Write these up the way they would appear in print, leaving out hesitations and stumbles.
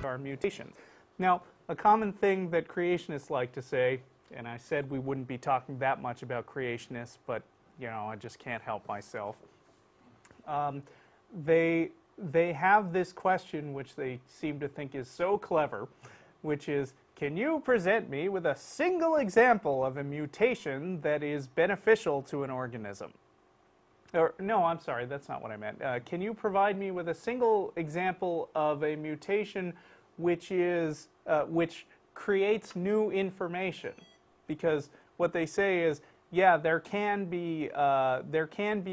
are mutations. Now, a common thing that creationists like to say, and I said we wouldn't be talking that much about creationists, but you know, I just can't help myself. They have this question which they seem to think is so clever, which is, can you present me with a single example of a mutation that is beneficial to an organism? Or, no, I'm sorry, that's not what I meant. Can you provide me with a single example of a mutation which creates new information? Because what they say is, yeah, there can be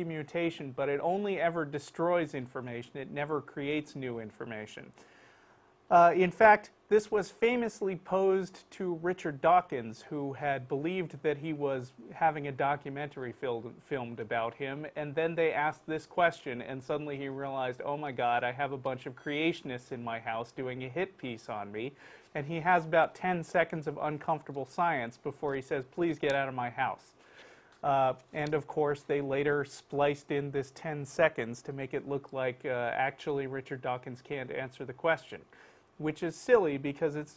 mutation, but it only ever destroys information. It never creates new information. In fact, this was famously posed to Richard Dawkins, who had believed that he was having a documentary filmed about him, and then they asked this question, and suddenly he realized, oh my God, I have a bunch of creationists in my house doing a hit piece on me, and he has about 10 seconds of uncomfortable science before he says, please get out of my house. And of course, they later spliced in this 10 seconds to make it look like actually Richard Dawkins can't answer the question, which is silly because it's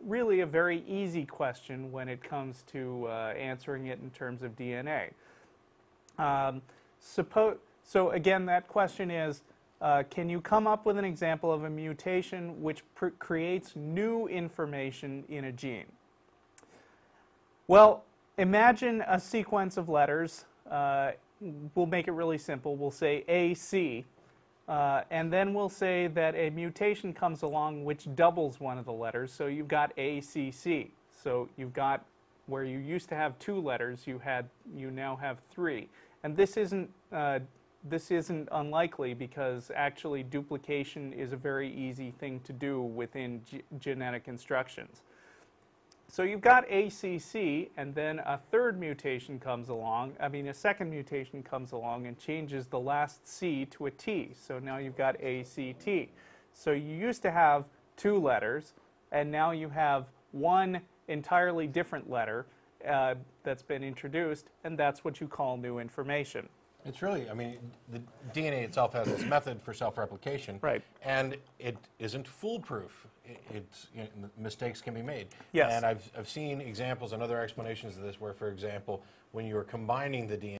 really a very easy question when it comes to answering it in terms of DNA. So again, that question is, can you come up with an example of a mutation which creates new information in a gene? Well, imagine a sequence of letters. We'll make it really simple. We'll say AC. And then we'll say that a mutation comes along which doubles one of the letters, so you've got ACC. So you've got, where you used to have 2 letters, you now have 3. And this isn't unlikely because actually duplication is a very easy thing to do within genetic instructions. So you've got ACC, and then a second mutation comes along and changes the last C to a T. So now you've got ACT. So you used to have 2 letters, and now you have one entirely different letter that's been introduced, and that's what you call new information. It's really, I mean, the DNA itself has this method for self-replication, right? And it isn't foolproof. Mistakes can be made. Yes. And I've seen examples and other explanations of this where, for example, when you're combining the DNA